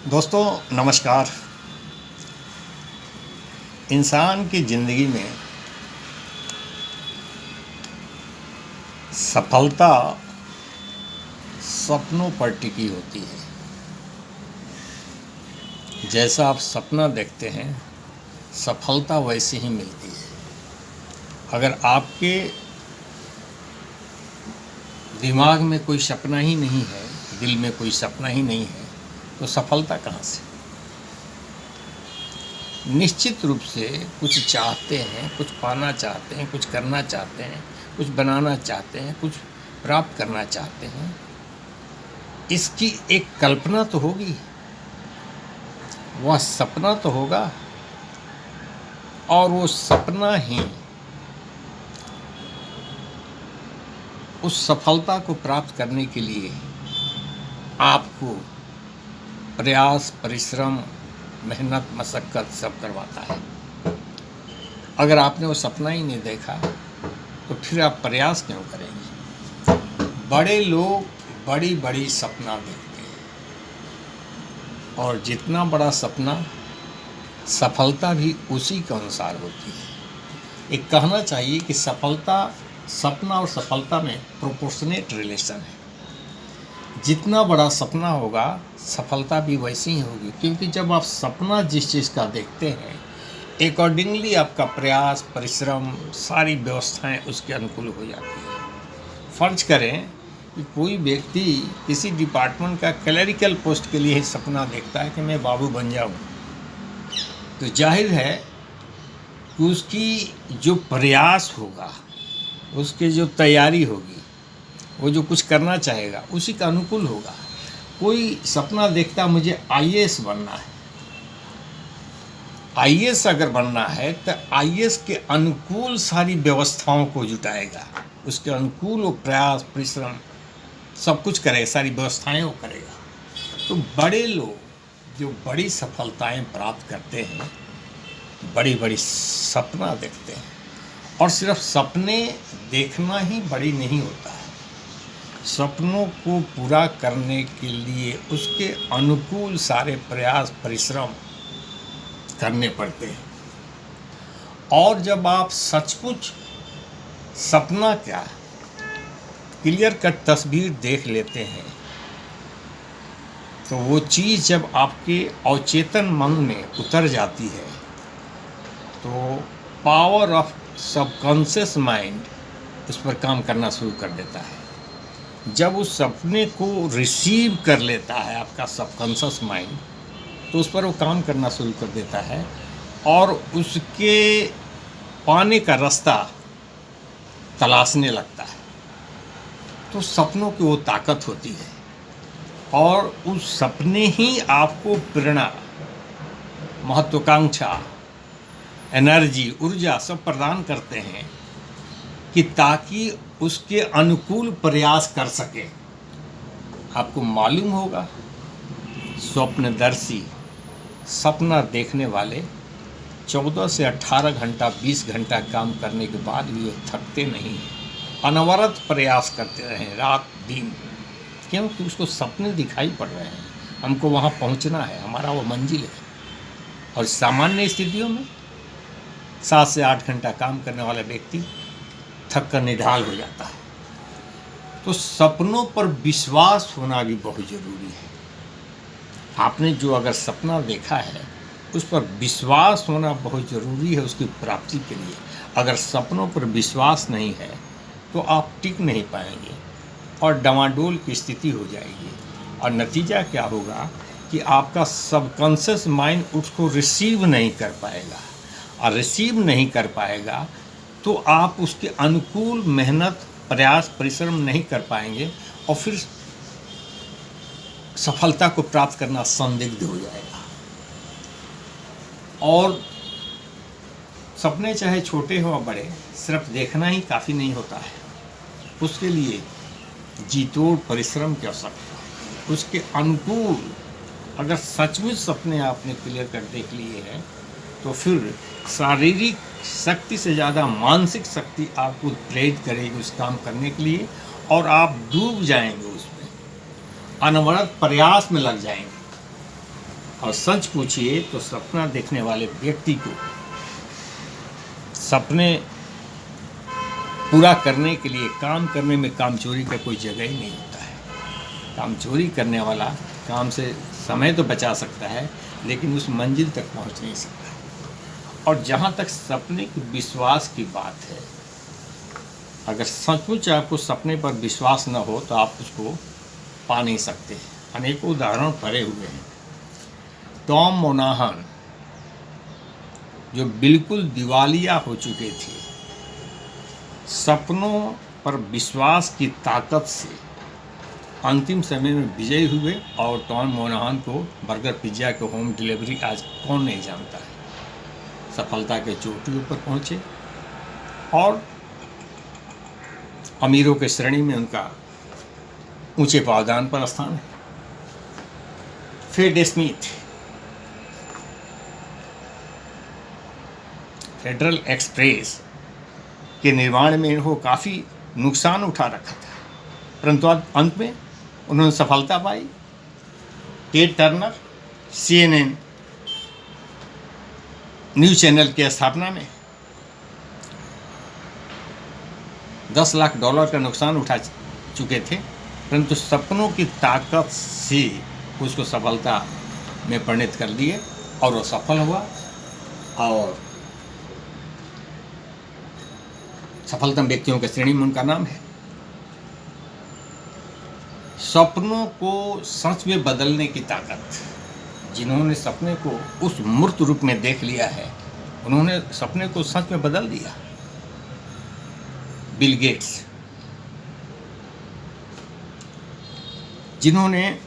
दोस्तों नमस्कार। इंसान की ज़िंदगी में सफलता सपनों पर टिकी होती है। जैसा आप सपना देखते हैं सफलता वैसी ही मिलती है। अगर आपके दिमाग में कोई सपना ही नहीं है, दिल में कोई सपना ही नहीं है, तो सफलता कहाँ से? निश्चित रूप से कुछ चाहते हैं, कुछ पाना चाहते हैं, कुछ करना चाहते हैं, कुछ बनाना चाहते हैं, कुछ प्राप्त करना चाहते हैं। इसकी एक कल्पना तो होगी, वह सपना तो होगा, और वो सपना ही उस सफलता को प्राप्त करने के लिए आपको प्रयास, परिश्रम, मेहनत, मशक्क़त सब करवाता है। अगर आपने वो सपना ही नहीं देखा तो फिर आप प्रयास क्यों करेंगे? बड़े लोग बड़ी बड़ी सपना देखते हैं, और जितना बड़ा सपना सफलता भी उसी के अनुसार होती है। एक कहना चाहिए कि सपना और सफलता में प्रोपोर्शनेट रिलेशन है। जितना बड़ा सपना होगा सफलता भी वैसी ही होगी, क्योंकि जब आप सपना जिस चीज़ का देखते हैं अकॉर्डिंगली आपका प्रयास, परिश्रम, सारी व्यवस्थाएं उसके अनुकूल हो जाती हैं। फर्ज करें कि कोई व्यक्ति किसी डिपार्टमेंट का क्लरिकल पोस्ट के लिए सपना देखता है कि मैं बाबू बन जाऊं, तो जाहिर है कि उसकी जो प्रयास होगा, उसकी जो तैयारी होगी, वो जो कुछ करना चाहेगा उसी का अनुकूल होगा। कोई सपना देखता मुझे आईएएस बनना है, आईएएस अगर बनना है तो आईएएस के अनुकूल सारी व्यवस्थाओं को जुटाएगा, उसके अनुकूल वो प्रयास, परिश्रम सब कुछ करेगा, सारी व्यवस्थाएं वो करेगा। तो बड़े लोग जो बड़ी सफलताएं प्राप्त करते हैं बड़ी बड़ी सपना देखते हैं, और सिर्फ सपने देखना ही बड़ी नहीं होता है। सपनों को पूरा करने के लिए उसके अनुकूल सारे प्रयास, परिश्रम करने पड़ते हैं। और जब आप सचमुच सपना क्या क्लियर कट तस्वीर देख लेते हैं तो वो चीज़ जब आपके अवचेतन मन में उतर जाती है तो पावर ऑफ सबकॉन्शियस माइंड उस पर काम करना शुरू कर देता है। जब उस सपने को रिसीव कर लेता है आपका सबकॉन्शियस माइंड, तो उस पर वो काम करना शुरू कर देता है और उसके पाने का रास्ता तलाशने लगता है। तो सपनों की वो ताकत होती है, और उस सपने ही आपको प्रेरणा, महत्वाकांक्षा, एनर्जी, ऊर्जा सब प्रदान करते हैं कि ताकि उसके अनुकूल प्रयास कर सके। आपको मालूम होगा स्वप्नदर्शी, सपना देखने वाले 14 से 18 घंटा, 20 घंटा काम करने के बाद भी वो थकते नहीं हैं, अनवरत प्रयास करते रहें रात दिन, क्योंकि उसको सपने दिखाई पड़ रहे हैं, हमको वहाँ पहुँचना है, हमारा वो मंजिल है। और सामान्य स्थितियों में 7 से 8 घंटा काम करने वाला व्यक्ति थक कर निढाल हो जाता है। तो सपनों पर विश्वास होना भी बहुत ज़रूरी है। आपने जो अगर सपना देखा है उस पर विश्वास होना बहुत ज़रूरी है उसकी प्राप्ति के लिए। अगर सपनों पर विश्वास नहीं है तो आप टिक नहीं पाएंगे और डमाडोल की स्थिति हो जाएगी, और नतीजा क्या होगा कि आपका सबकॉन्शियस माइंड उसको रिसीव नहीं कर पाएगा, और रिसीव नहीं कर पाएगा तो आप उसके अनुकूल मेहनत, प्रयास, परिश्रम नहीं कर पाएंगे, और फिर सफलता को प्राप्त करना संदिग्ध हो जाएगा। और सपने चाहे छोटे हो या बड़े, सिर्फ देखना ही काफ़ी नहीं होता है, उसके लिए जीतोड़ परिश्रम की आवश्यकता है। उसके अनुकूल अगर सचमुच सपने आपने क्लियर कर देख लिए हैं तो फिर शारीरिक शक्ति से ज़्यादा मानसिक शक्ति आपको प्रेरित करेगी उस काम करने के लिए, और आप डूब जाएंगे उसमें, अनवरत प्रयास में लग जाएंगे। और सच पूछिए तो सपना देखने वाले व्यक्ति को सपने पूरा करने के लिए काम करने में कामचोरी का कोई जगह ही नहीं होता है। कामचोरी करने वाला काम से समय तो बचा सकता है, लेकिन उस मंजिल तक पहुंच नहीं सकता। और जहां तक सपने के विश्वास की बात है, अगर सचमुच आपको सपने पर विश्वास न हो तो आप उसको पा नहीं सकते। अनेकों उदाहरण पड़े हुए हैं। टॉम मोनाहन जो बिल्कुल दिवालिया हो चुके थे, सपनों पर विश्वास की ताकत से अंतिम समय में विजयी हुए। और टॉम मोनाहन को बर्गर पिज्ज़ा के होम डिलीवरी आज कौन नहीं जानता है। सफलता के चोटियों पर पहुंचे और अमीरों के श्रेणी में उनका ऊंचे पावदान पर स्थान है। फ्रेड स्मिथ फेडरल एक्सप्रेस के निर्माण में इनको काफ़ी नुकसान उठा रखा था, परंतु अंत में उन्होंने सफलता पाई। Ted Turner CNN news channel की स्थापना में $10 लाख का नुकसान उठा चुके थे, परंतु सपनों की ताकत से उसको सफलता में परिणत कर दिए और वो सफल हुआ और सफलतम व्यक्तियों के श्रेणी में उनका नाम है। सपनों को सच में बदलने की ताकत, जिन्होंने सपने को उस मूर्त रूप में देख लिया है, उन्होंने सपने को सच में बदल दिया। बिल गेट्स, जिन्होंने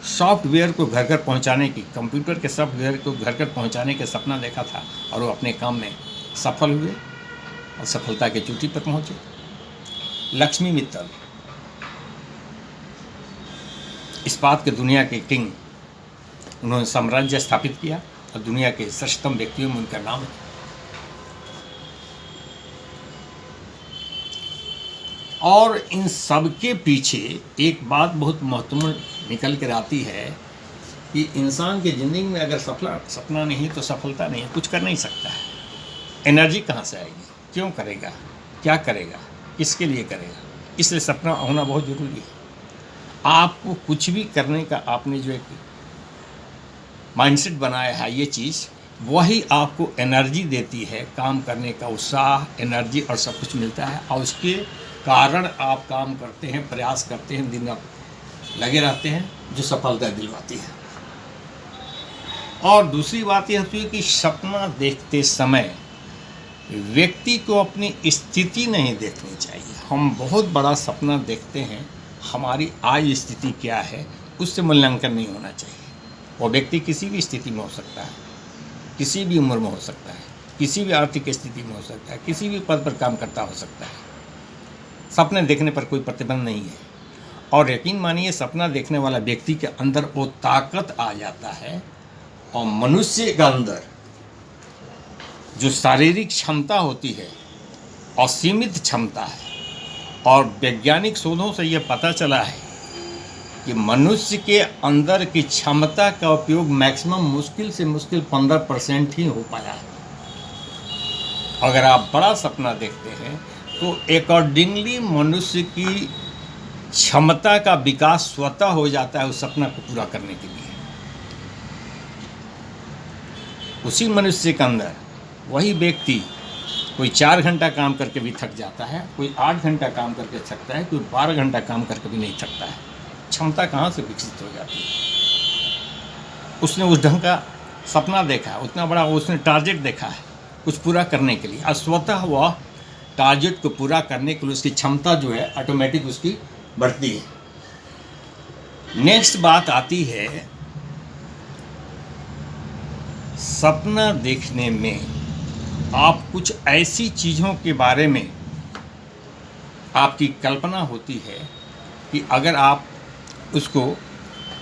सॉफ्टवेयर को घर घर पहुंचाने की, कंप्यूटर के सॉफ्टवेयर को घर घर पहुंचाने का सपना देखा था और वो अपने काम में सफल हुए और सफलता की चोटी पर पहुंचे। लक्ष्मी मित्तल, इस्पात के दुनिया के किंग, उन्होंने साम्राज्य स्थापित किया और दुनिया के श्रेष्ठतम व्यक्तियों में उनका नाम है। और इन सब के पीछे एक बात बहुत महत्वपूर्ण निकल कर आती है कि इंसान की ज़िंदगी में अगर सपना नहीं तो सफलता नहीं, कुछ कर नहीं सकता है। एनर्जी कहाँ से आएगी, क्यों करेगा, क्या करेगा, किसके लिए करेगा। इसलिए सपना होना बहुत ज़रूरी है। आपको कुछ भी करने का आपने जो एक माइंडसेट बनाया है, ये चीज़ वही आपको एनर्जी देती है, काम करने का उत्साह, एनर्जी और सब कुछ मिलता है। और उसके कारण आप काम करते हैं, प्रयास करते हैं, दिन रात लगे रहते हैं, जो सफलता दिलवाती है। और दूसरी बात यह होती है कि सपना देखते समय व्यक्ति को अपनी स्थिति नहीं देखनी चाहिए। हम बहुत बड़ा सपना देखते हैं, हमारी आय स्थिति क्या है उससे मूल्यांकन नहीं होना चाहिए। वो व्यक्ति किसी भी स्थिति में हो सकता है, किसी भी उम्र में हो सकता है, किसी भी आर्थिक स्थिति में हो सकता है, किसी भी पद पर काम करता हो सकता है। सपने देखने पर कोई प्रतिबंध नहीं है। और यकीन मानिए, सपना देखने वाला व्यक्ति के अंदर वो ताकत आ जाता है और मनुष्य के अंदर जो शारीरिक क्षमता होती है, असीमित क्षमता है। और वैज्ञानिक शोधों से यह पता चला है कि मनुष्य के अंदर की क्षमता का उपयोग मैक्सिमम मुश्किल से मुश्किल 15% ही हो पाया है। अगर आप बड़ा सपना देखते हैं तो अकॉर्डिंगली मनुष्य की क्षमता का विकास स्वतः हो जाता है उस सपना को पूरा करने के लिए। उसी मनुष्य के अंदर वही व्यक्ति कोई 4 घंटा काम करके भी थक जाता है, कोई 8 घंटा काम करके थकता है, कोई 12 घंटा काम करके भी नहीं थकता है। क्षमता कहाँ से विकसित हो जाती है? उसने उस ढंग का सपना देखा है, उतना बड़ा उसने टारगेट देखा है कुछ पूरा करने के लिए, और स्वतः वह टारगेट को पूरा करने के लिए उसकी क्षमता जो है ऑटोमेटिक उसकी बढ़ती है। नेक्स्ट बात आती है, सपना देखने में आप कुछ ऐसी चीज़ों के बारे में आपकी कल्पना होती है कि अगर आप उसको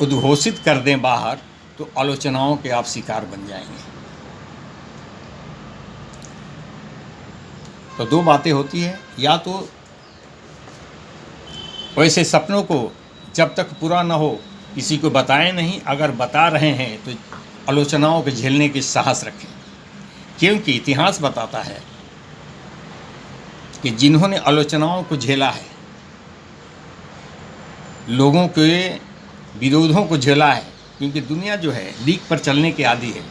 उद्घोषित कर दें बाहर तो आलोचनाओं के आप शिकार बन जाएंगे। तो 2 बातें होती है, या तो वैसे सपनों को जब तक पूरा ना हो किसी को बताएं नहीं, अगर बता रहे हैं तो आलोचनाओं को झेलने की साहस रखें, क्योंकि इतिहास बताता है कि जिन्होंने आलोचनाओं को झेला है, लोगों के विरोधों को झेला है, क्योंकि दुनिया जो है लीक पर चलने के आदी है,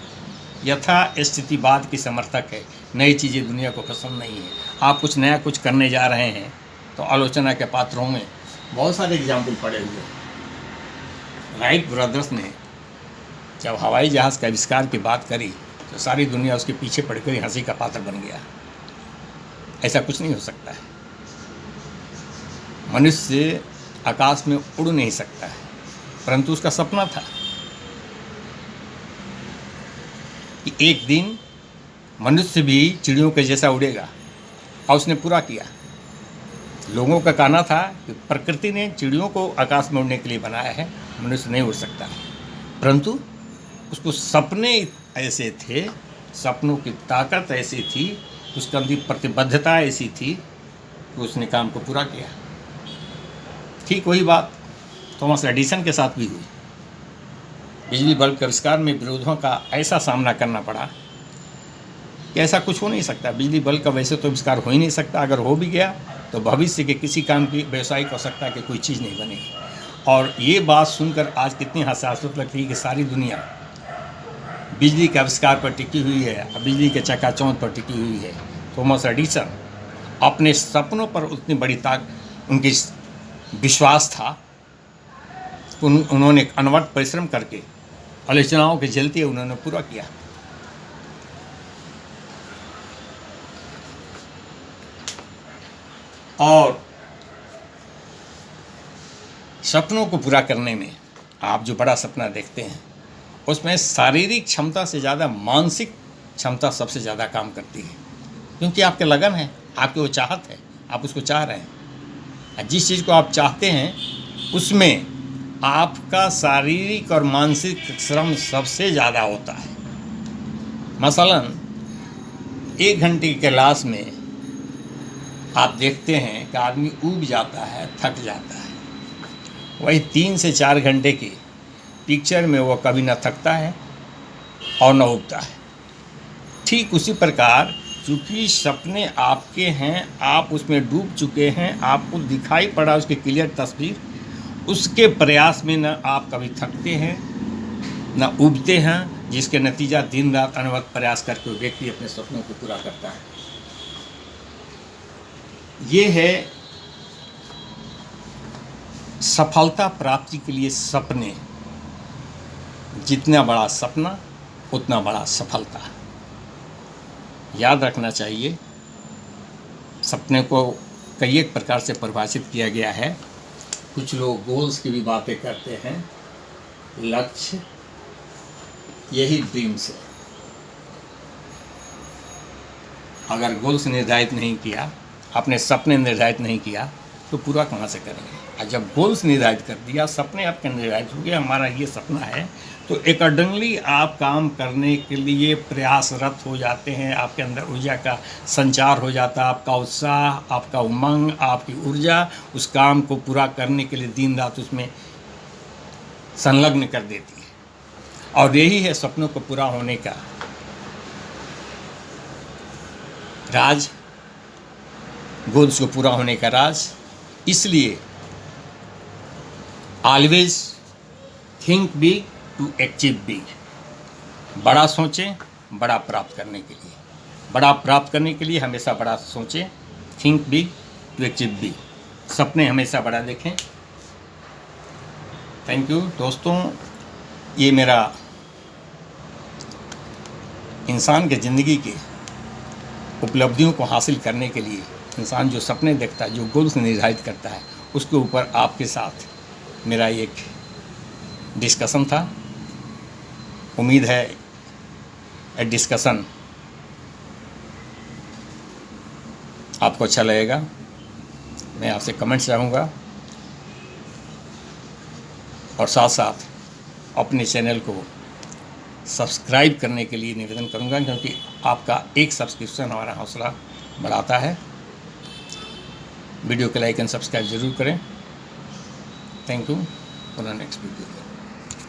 यथा स्थितिवाद की समर्थक है, नई चीज़ें दुनिया को पसंद नहीं है। आप कुछ नया कुछ करने जा रहे हैं तो आलोचना के पात्र होंगे। बहुत सारे एग्जाम्पल पड़े हुए हैं। राइट ब्रदर्स ने जब हवाई जहाज़ का आविष्कार की बात करी तो सारी दुनिया उसके पीछे पड़कर ही हंसी का पात्र बन गया। ऐसा कुछ नहीं हो सकता है। मनुष्य आकाश में उड़ नहीं सकता है, परंतु उसका सपना था कि एक दिन मनुष्य भी चिड़ियों के जैसा उड़ेगा, और उसने पूरा किया। लोगों का कहना था कि प्रकृति ने चिड़ियों को आकाश में उड़ने के लिए बनाया है, मनुष्य नहीं उड़ सकता, परंतु उसको सपने ऐसे थे, सपनों की ताकत ऐसी थी, उसके अंदर प्रतिबद्धता ऐसी थी कि उसने काम को पूरा किया। ठीक वही बात थॉमस एडिसन के साथ भी हुई। बिजली बल्ब के आविष्कार में विरोधों का ऐसा सामना करना पड़ा कि ऐसा कुछ हो नहीं सकता। बिजली बल्ब का वैसे तो आविष्कार हो ही नहीं सकता, अगर हो भी गया तो भविष्य के किसी काम की व्यावसायिक आवश्यकता की कोई चीज़ नहीं बनेगी। और ये बात सुनकर आज कितनी हसासत लगती है कि सारी दुनिया बिजली के आविष्कार पर टिकी हुई है, और बिजली के चकाचौंध पर टिकी हुई है। थॉमस एडिसन अपने सपनों पर उतनी बड़ी उनकी विश्वास था, उन्होंने अनवरत परिश्रम करके आलोचनाओं के झेलते उन्होंने पूरा किया। और सपनों को पूरा करने में आप जो बड़ा सपना देखते हैं, उसमें शारीरिक क्षमता से ज़्यादा मानसिक क्षमता सबसे ज़्यादा काम करती है, क्योंकि आपके लगन है, आपकी वो चाहत है, आप उसको चाह रहे हैं। जिस चीज़ को आप चाहते हैं उसमें आपका शारीरिक और मानसिक श्रम सबसे ज़्यादा होता है। मसलन 1 घंटे की क्लास में आप देखते हैं कि आदमी ऊब जाता है, थक जाता है। वही 3 से 4 घंटे की पिक्चर में वो कभी न थकता है और न ऊबता है। ठीक उसी प्रकार चूँकि सपने आपके हैं, आप उसमें डूब चुके हैं, आपको दिखाई पड़ा उसकी क्लियर तस्वीर, उसके प्रयास में न आप कभी थकते हैं न ऊबते हैं, जिसके नतीजा दिन रात अनवरत प्रयास करके व्यक्ति अपने सपनों को पूरा करता है। ये है सफलता प्राप्ति के लिए सपने। जितना बड़ा सपना उतना बड़ा सफलता। याद रखना चाहिए, सपने को कई एक प्रकार से परिभाषित किया गया है। कुछ लोग गोल्स की भी बातें करते हैं, लक्ष्य, यही ड्रीम्स है। अगर गोल्स निर्धारित नहीं किया, अपने सपने निर्धारित नहीं किया, तो पूरा कहाँ से करेंगे। और जब गोल्स निर्धारित कर दिया, सपने आपके निर्धारित हो गए, हमारा ये सपना है, तो अकॉर्डिंगली आप काम करने के लिए प्रयासरत हो जाते हैं। आपके अंदर ऊर्जा का संचार हो जाता है, आपका उत्साह, आपका उमंग, आपकी ऊर्जा उस काम को पूरा करने के लिए दिन रात उसमें संलग्न कर देती है। और यही है सपनों को पूरा होने का राज, गोल्स को पूरा होने का राज। इसलिए always think big to achieve big. बड़ा सोचें बड़ा प्राप्त करने के लिए। बड़ा प्राप्त करने के लिए हमेशा बड़ा सोचें, think big to achieve big. सपने हमेशा बड़ा देखें। थैंक यू दोस्तों। ये मेरा इंसान के ज़िंदगी के उपलब्धियों को हासिल करने के लिए इंसान जो सपने देखता है, जो गोल्स निर्धारित करता है, उसके ऊपर आपके साथ मेरा एक डिस्कशन था। उम्मीद है ये डिस्कशन आपको अच्छा लगेगा। मैं आपसे कमेंट्स चाहूँगा और साथ साथ अपने चैनल को सब्सक्राइब करने के लिए निवेदन करूँगा, क्योंकि आपका एक सब्सक्रिप्शन हमारा हौसला बढ़ाता है। वीडियो को लाइक एंड सब्सक्राइब ज़रूर करें। Thank you. For the next video.